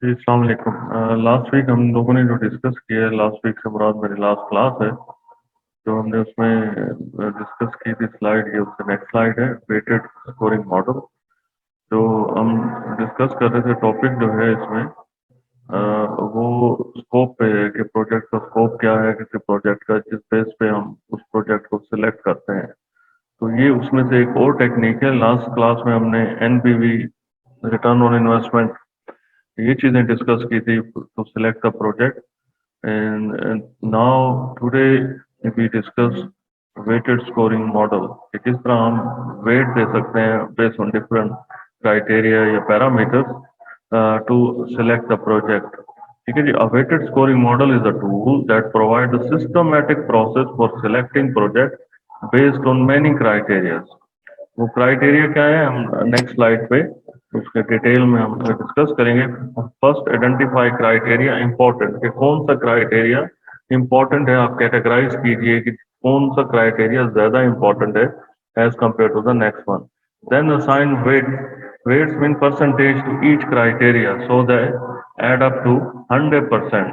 जी, अस्सलाम वालेकुम। Last week हम लोगों ने जो डिस्कस किया है, लास्ट वीक से मुराद मेरी लास्ट क्लास है। जो हमने उसमें डिस्कस की थी स्लाइड, ये उससे नेक्स्ट स्लाइड है, वेटेड स्कोरिंग मॉडल। जो हम डिस्कस कर रहे थे टॉपिक जो है इसमें वो स्कोप पे है कि प्रोजेक्ट का स्कोप क्या है किसी प्रोजेक्ट का, जिस बेस पे हम उस प्रोजेक्ट को सिलेक्ट करते हैं। तो ये उसमें से एक और टेक्निक है। लास्ट क्लास में हमने एनपीवी, रिटर्न ऑन इन्वेस्टमेंट, ये चीजें डिस्कस की थी to select the project. and now today we discuss weighted scoring model कि किस तरह हम वेट दे सकते हैं based on different criteria या parameters to select the project। ठीक है जी। A weighted scoring model is a tool that provides a systematic process for selecting project based on many criteria। वो क्राइटेरिया क्या है, हम नेक्स्ट स्लाइड पे उसके detail में हम डिस्कस करेंगे। फर्स्ट, आइडेंटिफाई क्राइटेरिया इंपॉर्टेंट, कि कौन सा क्राइटेरिया इंपॉर्टेंट है, आप कैटेगराइज कीजिए कि कौन सा क्राइटेरिया ज्यादा इंपॉर्टेंट है as compared to the next one. Then assign weights mean percentage to each criteria so that add up to 100%।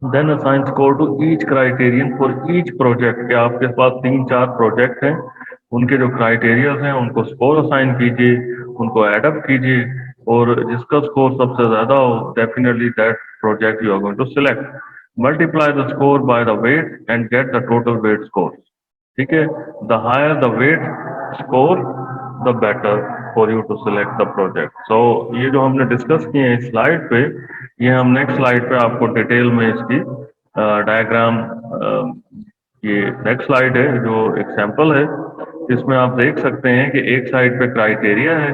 Then assign score to each criterion for each project, कि आपके पास तीन चार प्रोजेक्ट हैं, उनके जो criterias हैं उनको स्कोर असाइन कीजिए, उनको एडअप कीजिए, और जिसका स्कोर सबसे ज्यादा हो definitely that project you are going to select. Multiply the score by the weight and get the total weight score. ठीक है। The higher the weight score the better for you to select the project. So ये जो हमने discuss किए हैं इस slide पे, ये हम नेक्स्ट स्लाइड पे आपको डिटेल में इसकी डायग्राम, ये नेक्स्ट स्लाइड है जो एग्जांपल है। इसमें आप देख सकते हैं कि एक साइड पे क्राइटेरिया है,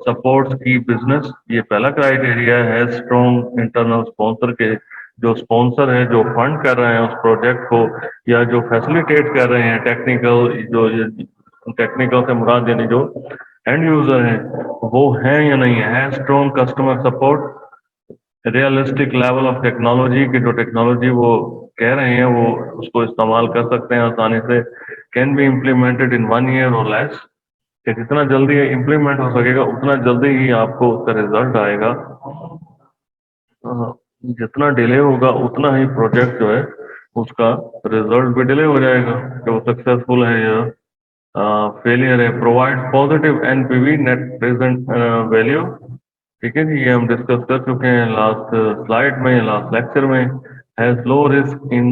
सपोर्ट्स की बिजनेस, ये पहला क्राइटेरिया है। स्ट्रॉन्ग इंटरनल स्पॉन्सर, के जो स्पॉन्सर है जो फंड कर रहे हैं उस प्रोजेक्ट को, या जो फैसिलिटेट कर रहे हैं टेक्निकल, जो टेक्निकल से मुराद यानी जो एंड यूजर हैं, वो हैं या नहीं है। Strong customer support, realistic level of technology, की जो टेक्नोलॉजी वो कह रहे हैं वो उसको इस्तेमाल कर सकते हैं आसानी से। Can be implemented in 1 year और लेस, कि जितना जल्दी इम्प्लीमेंट हो सकेगा उतना जल्दी ही आपको उसका रिजल्ट आएगा। जितना डिले होगा उतना ही प्रोजेक्ट जो है उसका रिजल्ट भी डिले हो जाएगा, कि वो सक्सेसफुल है या फेलियर है। Provide positive NPV, net present value. ठीक है जी, ये हम डिस्कस कर चुके हैं लास्ट स्लाइड में, लास्ट लेक्चर में। Has low risk in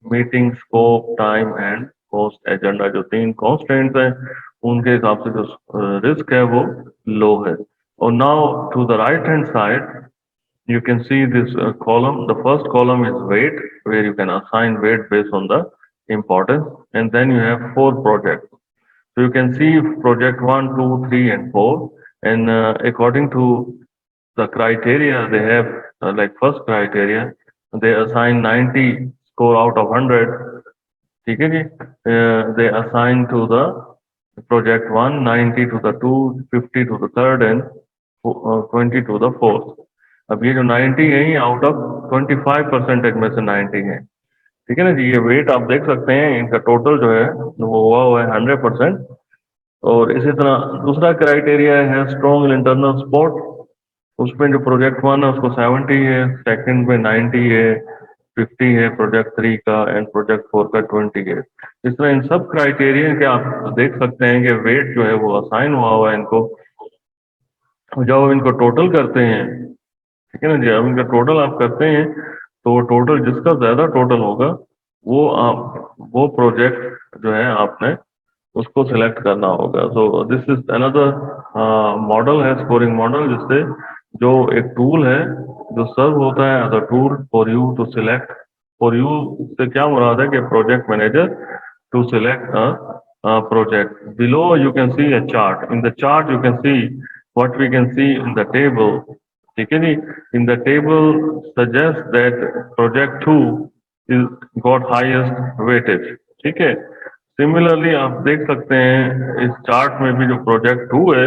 meeting scope, time and cost agenda, जो तीन कॉन्स्टेंट्स हैं उनके हिसाब से जो रिस्क है वो लो है। और now to the right hand side you can see this column. The first column is weight, where you can assign weight based on the importance, and then you have four projects. So you can see project 1, 2, 3, and 4, and according to the criteria they have, like first criteria, they assign 90 score out of 100. ठीक है जी। They assign to the project 1 90 to the 2, 50 to the third, and 20 to the fourth। अब ये जो 90 है ये out of 25% में से 90 है। ठीक है ना जी। ये वेट आप देख सकते हैं, इनका टोटल जो है वो हुआ है 100%। और इसी तरह दूसरा क्राइटेरिया है स्ट्रॉन्ग इंटरनल सपोर्ट। उसमें जो प्रोजेक्ट 1 है उसको 70 है, सेकंड में 90 है, 50 है प्रोजेक्ट 3 का, एंड प्रोजेक्ट 4 का 20 है। इस तरह इन सब क्राइटेरिया के आप देख सकते हैं कि वेट जो है वो असाइन हुआ है इनको। जब इनको टोटल करते हैं, ठीक है ना जी, अब इनका टोटल आप करते हैं तो टोटल जिसका ज्यादा टोटल होगा वो आप वो प्रोजेक्ट जो है आपने उसको सिलेक्ट करना होगा। So this is another model है, स्कोरिंग मॉडल, जिससे जो एक टूल है जो सर्व होता है as a tool for you to select. For you से क्या मुराद है कि project manager to select a project. Below you can see a chart. In the chart you can see what we can see in the table। ठीक है जी। In the table suggest that project 2 is got highest weightage. ठीक है। Similarly आप देख सकते हैं इस चार्ट में भी जो प्रोजेक्ट 2 है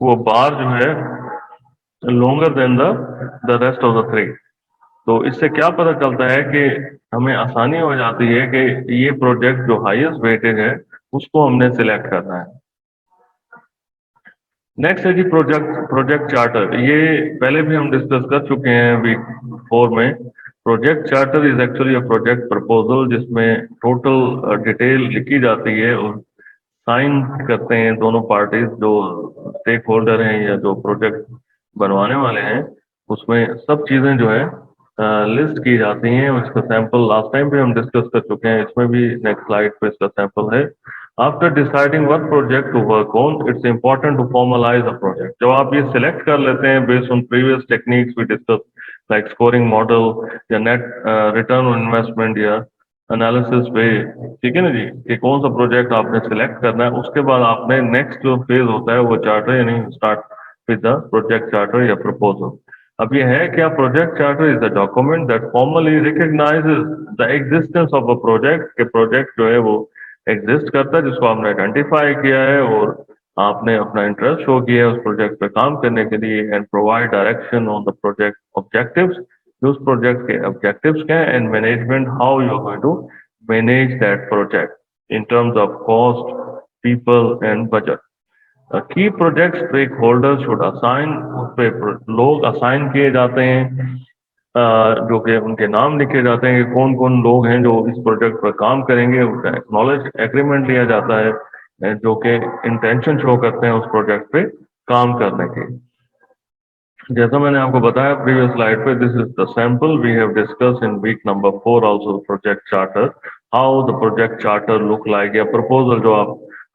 वो बार जो है longer than the rest of the three. तो इससे क्या पता चलता है कि हमें आसानी हो जाती है कि ये प्रोजेक्ट जो हाईएस्ट वेटेज है उसको हमने सिलेक्ट करना है। नेक्स्ट है जी प्रोजेक्ट चार्टर। ये पहले भी हम डिस्कस कर चुके हैं वीक 4 में। Project charter is actually a project proposal जिसमें टोटल डिटेल लिखी जाती है और साइन करते हैं दोनों पार्टीज जो स्टेक होल्डर हैं या जो प्रोजेक्ट बनवाने वाले हैं। उसमें सब चीजें जो है लिस्ट की जाती हैं। उसका सैंपल लास्ट टाइम भी हम डिस्कस कर चुके हैं, इसमें भी नेक्स्ट स्लाइड पे इसका सैंपल है। After deciding what project to work on it's important to formalize a project. जब आप ये सिलेक्ट कर लेते हैं based on previous techniques we discuss like scoring model या नेट रिटर्न ऑन इन्वेस्टमेंट या एनालिसिस पे, ठीक है ना जी, कि कौन सा प्रोजेक्ट आपने सिलेक्ट करना है, उसके बाद आपने नेक्स्ट जो फेज होता है वो चार्टर यानी start with the project charter या प्रपोजल। अब ये है क्या? Project charter is the document that formally recognises the existence of a project, के प्रोजेक्ट जो है वो एग्जिस्ट करता है जिसको आपने आइडेंटिफाई किया है और आपने अपना इंटरेस्ट शो किया है उस प्रोजेक्ट पे काम करने के लिए, and provide direction on the project objectives, उस प्रोजेक्ट के ऑब्जेक्टिव्स क्या है, and management how you are going to manage that project in terms of cost, people and budget. Key project stake holder should assign, उस पे लोग assign किए जाते हैं जो कि उनके नाम लिखे जाते हैं कि कौन कौन लोग हैं जो इस प्रोजेक्ट पर काम करेंगे। उनका एक्नॉलेज एग्रीमेंट लिया जाता है जो कि इंटेंशन शो करते हैं उस प्रोजेक्ट पे काम करने की। जैसा मैंने आपको बताया प्रीवियस स्लाइड पे, this is the sample we have discuss in week number 4 also project charter, how the project charter look like, या प्रपोजल जो आप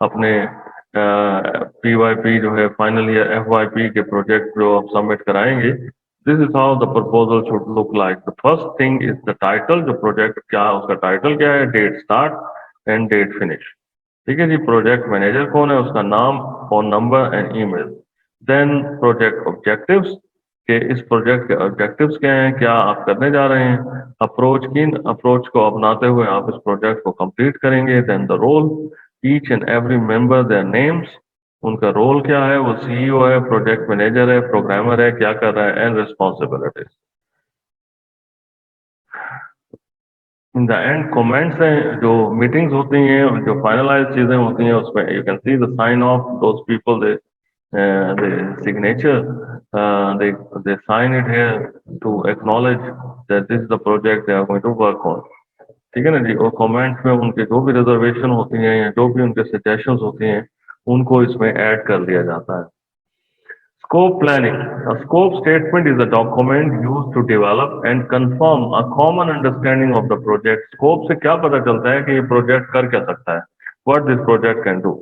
अपने पीवाईपी जो है फाइनल ईयर एफवाईपी के प्रोजेक्ट जो आप सबमिट कराएंगे, this is how the proposal should look like. The first thing is the title, जो प्रोजेक्ट क्या है उसका टाइटल क्या है, date start and date finish, ठीक है जी। प्रोजेक्ट मैनेजर कौन है, उसका नाम, phone number and email. Then project objectives, कि इस प्रोजेक्ट के ऑब्जेक्टिव्स क्या हैं, क्या आप करने जा रहे हैं, अप्रोच, किन अप्रोच को अपनाते हुए आप इस प्रोजेक्ट को कंप्लीट करेंगे। Then the role, each and every member their names, उनका रोल क्या है, वो सीईओ है, प्रोजेक्ट मैनेजर है, प्रोग्रामर है, क्या कर रहा है, and responsibilities. In the end comments हैं, जो मीटिंग्स होती हैं, जो फाइनलाइज चीजें होती हैं, उसमें you can see the sign of those people, the signature, they sign it here to acknowledge that this is the project they are going to work on, ठीक है ना जी। और कमेंट्स में उनके जो भी रिजर्वेशन होती हैं या जो भी उनके सजेशंस होती हैं उनको इसमें ऐड कर दिया जाता है। Scope planning. A scope statement is a document used to develop and confirm a common understanding of the project. Scope से क्या पता चलता है कि ये प्रोजेक्ट कर क्या सकता है, what this project can do,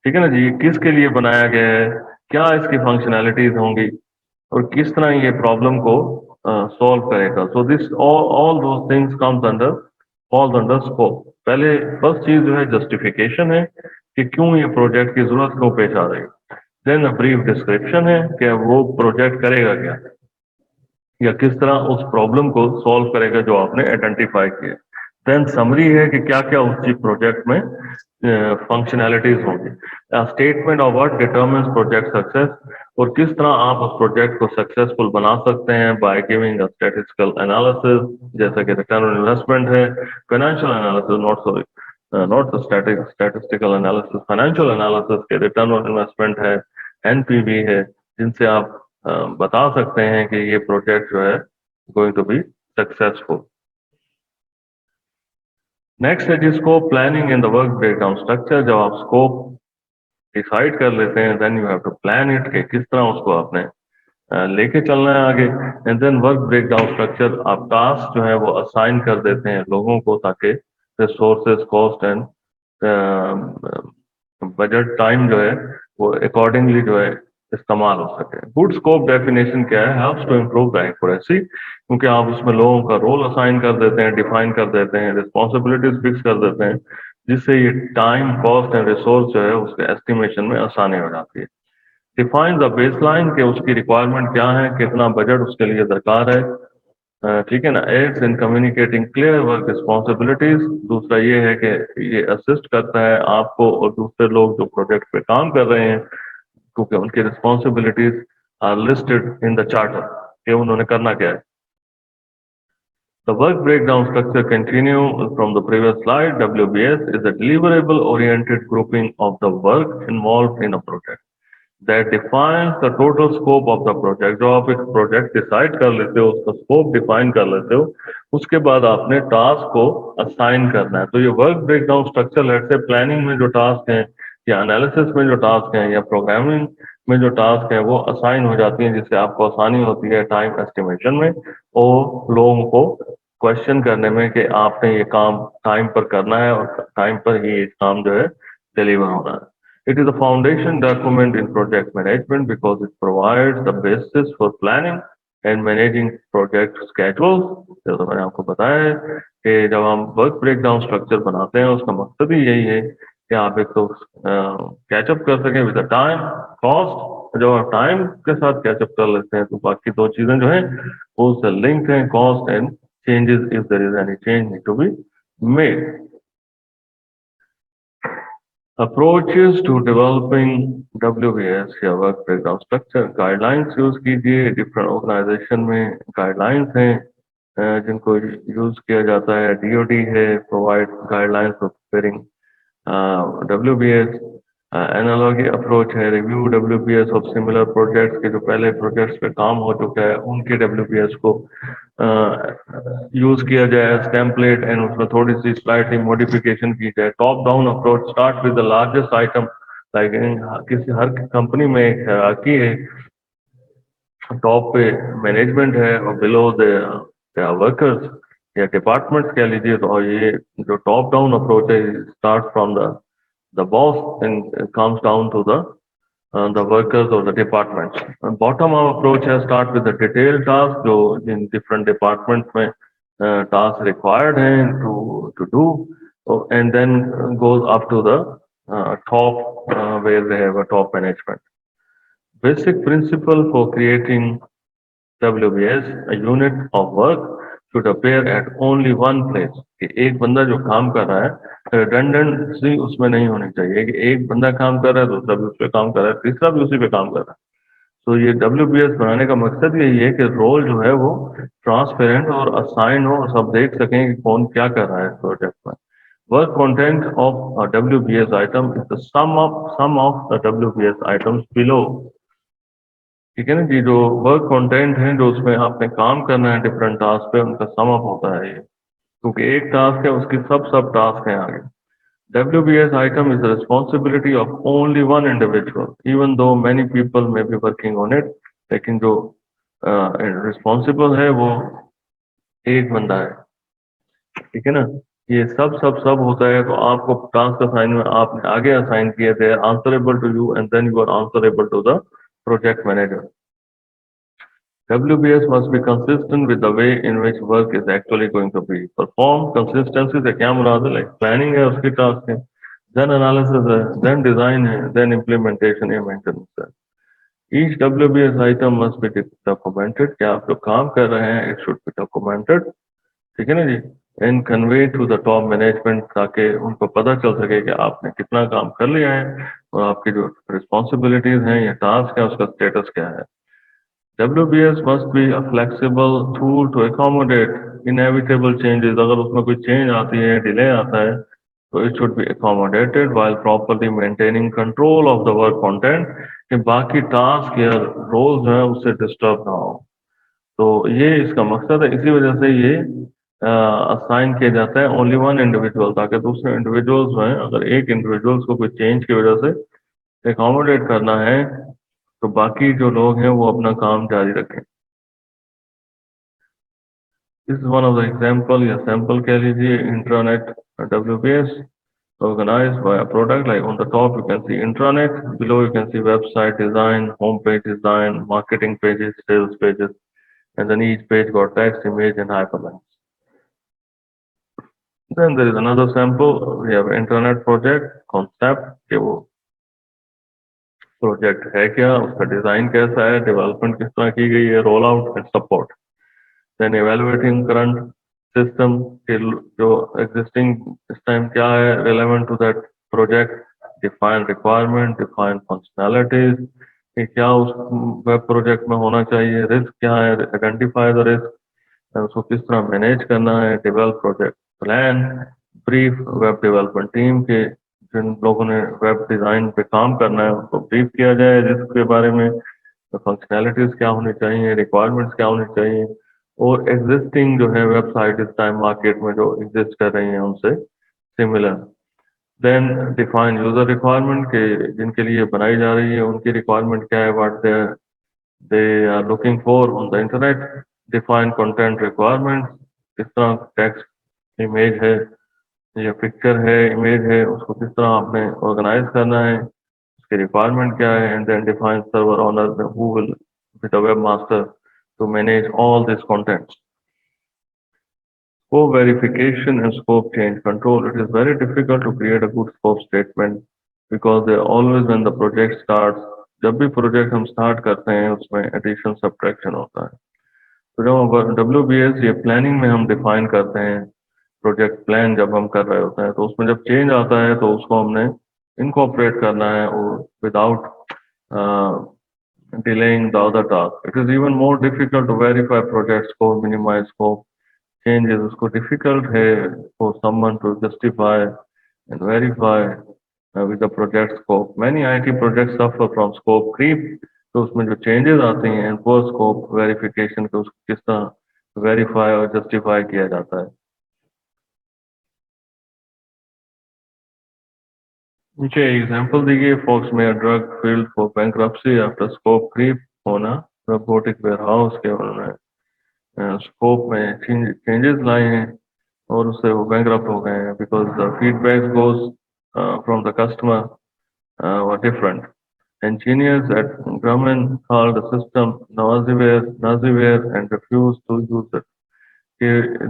ठीक है ना जी, किसके लिए बनाया गया है, क्या इसकी फंक्शनैलिटीज होंगी और किस तरह ये प्रॉब्लम को सॉल्व करेगा। So this all those things comes under, falls under scope. पहले फर्स्ट चीज जो है जस्टिफिकेशन है कि क्यों ये प्रोजेक्ट की जरूरत क्यों पेश आ रही है। देन ब्रीफ डिस्क्रिप्शन है कि वो प्रोजेक्ट करेगा क्या या किस तरह उस प्रॉब्लम को सॉल्व करेगा जो आपने आइडेंटिफाई किया। देन समरी है कि क्या क्या उस प्रोजेक्ट में फंक्शनैलिटीज होंगी। Statement of what determines project success, और किस तरह आप उस प्रोजेक्ट को सक्सेसफुल बना सकते हैं by giving a statistical analysis, जैसा कि रिटर्न ऑन इन्वेस्टमेंट है, financial analysis, not statistical analysis, financial analysis के रिटर्न ऑन इन्वेस्टमेंट है, एनपीवी है, जिनसे आप बता सकते हैं कि ये प्रोजेक्ट जो है going to be successful. Next है जी scope planning in the work breakdown structure. जब आप स्कोप डिसाइड कर लेते हैं then you have to plan it कि किस तरह उसको आपने लेके चलना है आगे। And then work breakdown structure, आप टास्क जो है वो असाइन कर देते हैं लोगों को ताकि resources, cost and budget time जो है वो अकॉर्डिंगली जो है इस्तेमाल हो सके। गुड स्कोप डेफिनेशन क्या है, helps to improve the accuracy, क्योंकि आप उसमें लोगों का रोल असाइन कर देते हैं, डिफाइन कर देते हैं, रिस्पॉन्सिबिलिटीज फिक्स कर देते हैं, जिससे ये टाइम, कॉस्ट एंड रिसोर्स जो है उसके एस्टिमेशन में आसानी हो जाती है। डिफाइन द बेसलाइन के उसकी रिक्वायरमेंट क्या है, कितना बजट उसके लिए दरकार है, ठीक है ना। Aids in communicating clear work responsibilities, दूसरा ये है कि ये असिस्ट करता है आपको और दूसरे लोग जो प्रोजेक्ट पे काम कर रहे हैं, क्योंकि उनकी responsibilities are listed in the charter कि उन्होंने करना क्या है। The work breakdown structure continue from the previous slide. WBS is a deliverable oriented grouping of the work involved in a project. that defines the total scope of the project. जो आप एक project decide कर लेते हो, उसका scope define कर लेते हो, उसके बाद आपने टास्क को असाइन करना है। तो ये work breakdown structure, let's say planning में जो टास्क हैं या एनालिसिस में जो टास्क हैं या प्रोग्रामिंग में जो टास्क है वो असाइन हो जाती है, जिससे आपको आसानी होती है टाइम एस्टिमेशन में और लोगों को क्वेश्चन करने में कि आपने ये काम टाइम पर करना है और टाइम पर ही ये काम जो है डिलीवर होना है। It is a foundation document in project management because it provides the basis for planning and managing project schedules. जैसा मैंने आपको बताया है कि जब हम वर्क ब्रेकडाउन स्ट्रक्चर बनाते हैं उसका मकसद ही यही है कि आप एक तो कैचअप कर सकें विद द टाइम कॉस्ट। जब आप टाइम के साथ कैचअप कर लेते हैं तो बाकी दो चीजें जो हैं वो उससे लिंक हैं, cost and changes if there is any change need to be made. Approaches to developing WBS या work breakdown structure, guidelines use कीजिए। डिफरेंट ऑर्गेनाइजेशन में गाइडलाइंस हैं जिनको यूज किया जाता है। DoD है provide guidelines for preparing WBS। Analogy approach है review WBS of similar projects के, जो पहले प्रोजेक्ट्स पे काम हो चुका है उनके WBS को यूज किया जाए एज टेम्पलेट एंड उसमें थोड़ी सी स्लाइटली मॉडिफिकेशन की जाए। Top down approach, start with the largest item, like किसी हर कंपनी में एक हायरार्की है, टॉप पे मैनेजमेंट है और below the workers or departments कह लीजिए। तो और ये जो टॉप डाउन अप्रोच है start from the boss and comes down to the workers or the departments. Bottom up approach है start with the detailed task, जो in different departments में task required हैं to do, and then goes up to the top where they have a top management. Basic principle for creating WBS, a unit of work should appear at only one place। कि एक बंदा जो काम कर रहा है redundancy उसमें नहीं होनी चाहिए कि एक बंदा काम कर रहा है दूसरा भी उस पर काम कर रहा है तीसरा भी उसी पे काम कर रहा है। तो ये WBS बनाने का मकसद यही है कि रोल जो है वो ट्रांसपेरेंट और असाइन हो और सब देख सकें कि कौन क्या कर रहा है इस प्रोजेक्ट में। Work content of WBS item is the sum of the WBS items below. ठीक है ना जी, जो वर्क कंटेंट है जो उसमें आपने काम करना है डिफरेंट टास्क पे उनका सम अप होता है ये, क्योंकि एक टास्क है उसकी सब टास्क हैं आगे। WBS item is the responsibility of only one individual, even though many people may be working on it, लेकिन जो रिस्पॉन्सिबल है वो एक बंदा है। ठीक है ना, ये सब होता है। तो आपको टास्क असाइन में आपने आगे असाइन किए थे answerable to you and then you are answerable to the project manager. WBS must be consistent with the way in which work is actually going to be performed. Consistency से क्या मुराद है? Like planning है उसकी task है, then analysis है, then design है, then implementation या maintenance है। Each WBS item must be documented। क्या आप जो काम कर रहे हैं it should be documented। ठीक है ना जी, and convey to the top management ताकि उनको पता चल सके कि आपने कितना काम कर लिया है और आपकी जो responsibilities हैं या task है उसका status क्या है। WBS must be a flexible tool to accommodate inevitable changes। अगर उसमें कोई change आती है, delay आता है, तो it should be accommodated while properly maintaining control of the work content, कि बाकी task या roles जो है उससे disturb ना हो। तो ये इसका मकसद है, इसी वजह से ये असाइन किया जाता है ओनली वन इंडिविजुअल, ताकि दूसरे इंडिविजुअल्स जो हैं अगर एक इंडिविजुअल्स को कोई चेंज की वजह से एकोमोडेट करना है तो बाकी जो लोग हैं वो अपना काम जारी रखें। This is one of the example या sample कह लीजिए intranet WBS organized by a product। Like on the top you can see intranet, below you can see website design, home page design, marketing pages, sales pages, and then each page got text, image and hyperlinks। Then there is another sample, we have intranet project concept कि वो project है क्या, उसका design कैसा है, development किस तरह की गई है, roll out and support. Then evaluating current system के जो एग्जिस्टिंग इस टाइम क्या है relevant to that project, define requirement, define functionalities कि क्या उस वेब प्रोजेक्ट में होना चाहिए, रिस्क क्या है, आइडेंटिफाई द रिस्क, उसको किस तरह मैनेज करना है, develop project plan, brief web development team के जिन लोगों ने वेब डिज़ाइन पे काम करना है उनको ब्रीफ किया जाए, जिसके बारे में फंक्शनैलिटीज़ क्या होनी चाहिए, रिक्वायरमेंट्स क्या होनी चाहिए, और एग्जिस्टिंग जो है वेबसाइट इस टाइम मार्केट में जो एग्जिस्ट कर रही हैं उनसे similar. Then define user requirement के जिनके लिए बनाई जा रही है उनकी रिक्वायरमेंट क्या है, what they are looking for on the internet. Define content requirements, किस तरह टेक्स्ट इमेज है या पिक्चर है इमेज है उसको किस तरह आपने ऑर्गेनाइज करना है, उसकी रिक्वायरमेंट क्या है, and then define server owner who will be the web master to manage all these contents. Scope verification and scope change control. It is very difficult to create a good scope statement because they always when the project starts, जब भी project हम start करते हैं उसमें addition subtraction होता है। तो जब हम WBS ये प्लानिंग में हम डिफाइन करते हैं प्रोजेक्ट प्लान जब हम कर रहे होते हैं तो उसमें जब चेंज आता है तो उसको हमने इनकॉर्पोरेट करना है और without delaying the other task. It is even more difficult to verify project scope, minimize scope changes. उसको difficult है for someone to justify and verify with the project scope. Many IT projects suffer from scope creep. तो उसमें जो changes आते हैं and poor scope verification को उसको किस तरह verify और justify किया जाता है। नीचे एग्जाम्पल दी गई, फॉक्स में drug field for bankruptcy after scope creep होना, रोबोटिक वेयरहाउस के उन्होंने स्कोप में चेंजेस लाए हैं और उससे वो बैंकरप्ट हो गए हैं because the feedback goes from the customer were different. Engineers at Grumman called the system Naziware and refused to use it.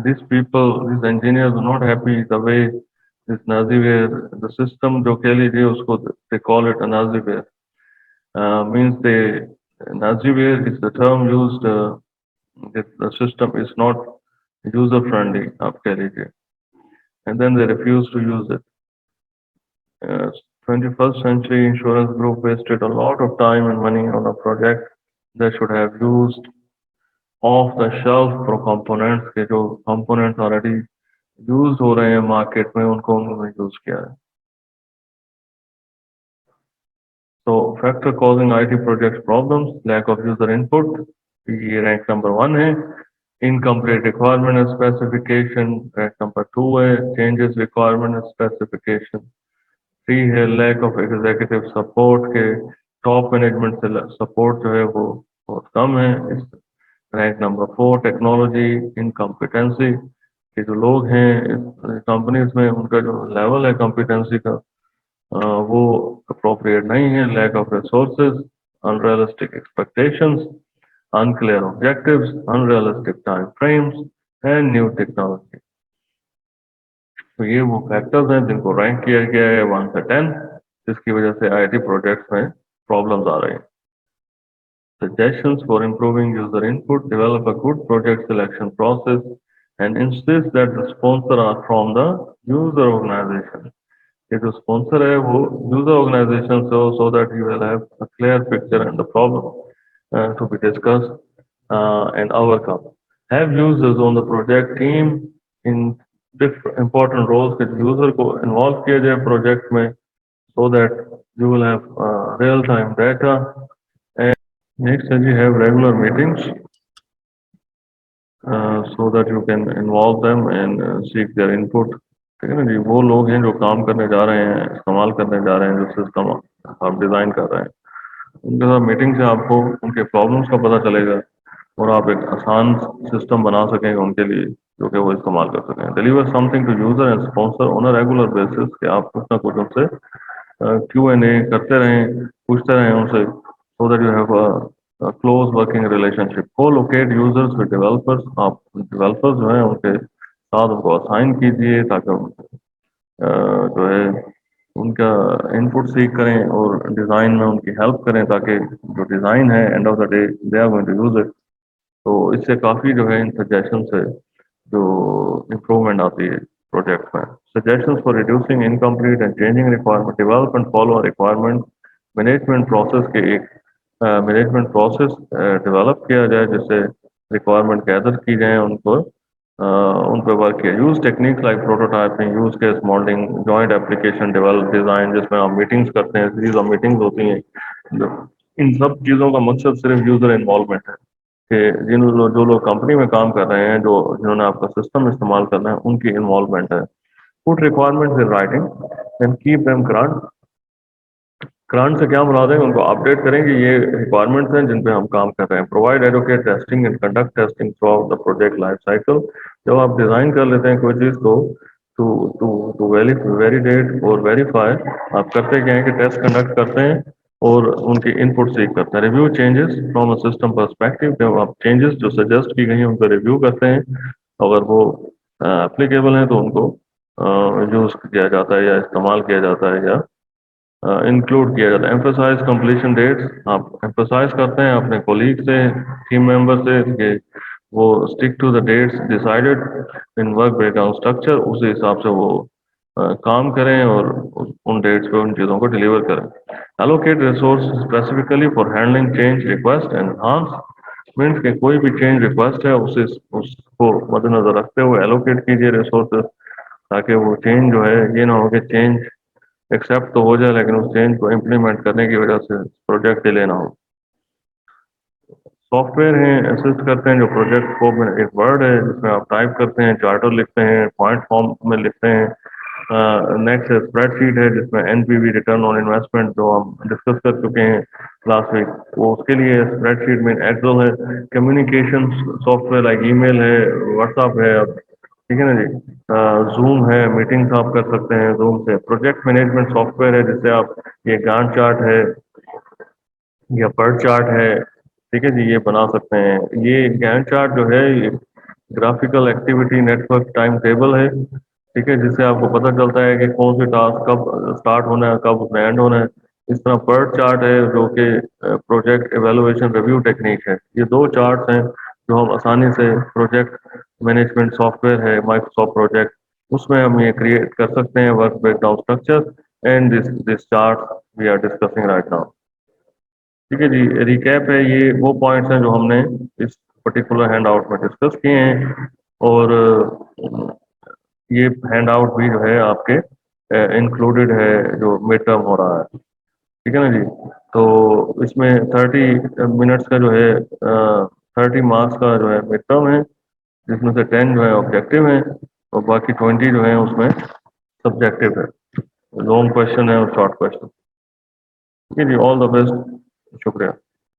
These people, these engineers were not happy the way this Naziware, the system जो कह लीजिए उसको they call it a Naziware. Means Naziware is the term used if the system is not user friendly, आप कह लीजिए, and then they refuse to use it. 21st Century Insurance Group wasted a lot of time and money on a project they should have used off the shelf pro components के जो components already used हो रहे हैं market में उनको उन्होंने use किया है। So factor causing IT projects problems, lack of user input, ये rank number 1 है। Incomplete requirement and specification, rank number 2 है। Changes requirement and specification, 3 है। Lack of executive support के top management से support जो है वो बहुत कम है। रैंक नंबर 4 टेक्नोलॉजी इनकम्पिटेंसी, के जो लोग हैं कंपनीज में उनका जो लेवल है कॉम्पिटेंसी का वो अप्रोप्रिएट नहीं है। Lack of resources, unrealistic expectations, unclear objectives, unrealistic time frames and new technology। तो ये वो फैक्टर्स हैं जिनको रैंक किया गया है 1 से 10, जिसकी वजह से आईटी प्रोजेक्ट्स में प्रॉब्लम्स आ रही हैं। Suggestions for improving user input: develop a good project selection process and insist that the sponsor are from the user organization। ये जो sponsor है वो user organization से हो, so that you will have a clear picture and the problem to be discussed and overcome। Have users on the project team in different important roles कि user को involve किया जाए project में, so that you will have real time data। Next is you have regular meetings so that you can involve them and seek their input। ठीक है ना जी, वो लोग हैं जो काम करने जा रहे हैं, इस्तेमाल करने जा रहे हैं जो सिस्टम आप डिज़ाइन कर रहे हैं, उनके साथ मीटिंग से आपको उनके प्रॉब्लम्स का पता चलेगा और आप एक आसान सिस्टम बना सकेंगे उनके लिए जो कि वो इस्तेमाल कर सकें। Deliver something to user and sponsor on a regular basis, कि आप कुछ ना कुछ उनसे Q&A करते रहें, पूछते रहें उनसे, so that you have a close working relationship। Co-locate users with developers, आप developers जो हैं उनके साथ उनको असाइन कीजिए ताकि जो है उनका इनपुट सीख करें और डिज़ाइन में उनकी हेल्प करें ताकि जो डिज़ाइन है end of the day they are going to use it. तो इससे काफ़ी जो है इन सजेशन से जो इम्प्रूवमेंट आती है प्रोजेक्ट में। Suggestions for reducing incomplete and changing requirement: develop and follow requirement management process के एक मैनेजमेंट प्रोसेस डेवलप किया जाए जिससे रिक्वायरमेंट गैदर की जाए, उनको उन पे वर्क किया। Use techniques like prototyping, use case modelling, joint application develop design, जिसमें आप मीटिंग्स करते हैं, सीरीज ऑफ मीटिंग्स होती हैं। जो इन सब चीज़ों का मकसद सिर्फ यूजर इन्वॉल्वमेंट है कि जो लोग कंपनी में काम कर रहे हैं, जो जिन्होंने आपका सिस्टम इस्तेमाल करना है, उनकी इन्वॉल्वमेंट है। Put requirements in writing and keep them current. Current से क्या मुराद है, उनको अपडेट करें कि ये रिक्वायरमेंट्स हैं जिन पे हम काम कर रहे हैं। Provide advocate testing and conduct testing through out the project life cycle. जब आप डिजाइन कर लेते हैं कोई चीज़ को, टू टू टू वैलिडेट और वेरीफाई, आप करते क्या है कि टेस्ट कंडक्ट करते हैं और उनकी इनपुट सीख करते हैं। Review changes from a system perspective, जब आप चेंजेस जो सजेस्ट की गई हैं उनको रिव्यू करते हैं, अगर वो एप्लीकेबल हैं तो उनको यूज किया जाता है या इस्तेमाल किया जाता है या इंक्लूड किया जाता है। एम्फोसाइज कंप्लीशन डेट्स, आप एम्फोसाइज करते हैं अपने कोलीग से, टीम मेंबर से कि वो stick to the dates decided in work breakdown structure, उसी हिसाब से वो काम करें और उन डेट्स पे उन चीज़ों को डिलीवर करें। Allocate resource specifically for handling change request and enhance, means के कोई भी चेंज रिक्वेस्ट है उसे उसको मद्देनजर रखते हुए एलोकेट कीजिए रिसोर्सेज, ताकि वो चेंज जो है, ये ना हो कि चेंज एक्सेप्ट तो हो जाए लेकिन उस चेंज को इम्प्लीमेंट करने की वजह से प्रोजेक्ट डिले ना हो। सॉफ्टवेयर हैं असिस्ट करते हैं जो प्रोजेक्ट को में, एक वर्ड है जिसमें आप टाइप करते हैं, चार्टर लिखते हैं, पॉइंट फॉर्म में लिखते हैं। नेक्स्ट स्प्रेडशीट है जिसमें एनपीवी रिटर्न ऑन इन्वेस्टमेंट जो हम डिस्कस कर चुके हैं लास्ट वीक, वो उसके लिए स्प्रेडशीट में एक्सेल है। कम्युनिकेशन सॉफ्टवेयर लाइक ईमेल है, व्हाट्सएप है, ठीक है ना जी। जूम है, मीटिंग्स आप कर सकते हैं जूम से। प्रोजेक्ट मैनेजमेंट सॉफ्टवेयर है जिससे आप, ये गांट चार्ट है या पर्ट चार्ट है, ठीक है जी, ये बना सकते हैं। ये गैंट चार्ट जो है, ये graphical activity network time table है, ठीक है, जिससे आपको पता चलता है कि कौन से टास्क कब स्टार्ट होना है, कब उसमें एंड होना है। इस तरह पर्ट चार्ट है जो कि प्रोजेक्ट एवेलुएशन रिव्यू टेक्निक है। ये दो चार्ट्स हैं जो हम आसानी से प्रोजेक्ट मैनेजमेंट सॉफ्टवेयर है माइक्रोसॉफ्ट प्रोजेक्ट, उसमें हम ये क्रिएट कर सकते हैं work breakdown structure and this chart we are discussing right now. ठीक है जी, रिकैप है, ये वो पॉइंट्स हैं जो हमने इस पर्टिकुलर हैंड आउट में डिस्कस किए हैं। और ये हैंड आउट भी जो है आपके इंक्लूडेड है जो मिड टर्म हो रहा है, ठीक है ना जी। तो इसमें 30 मिनट्स का जो है 30 मार्क्स का जो है मिड टर्म है, जिसमें से 10 जो है ऑब्जेक्टिव है और बाकी 20 जो है उसमें सब्जेक्टिव है। लॉन्ग क्वेश्चन है और शॉर्ट क्वेश्चन। ठीक है जी, ऑल द बेस्ट, शुक्रिया।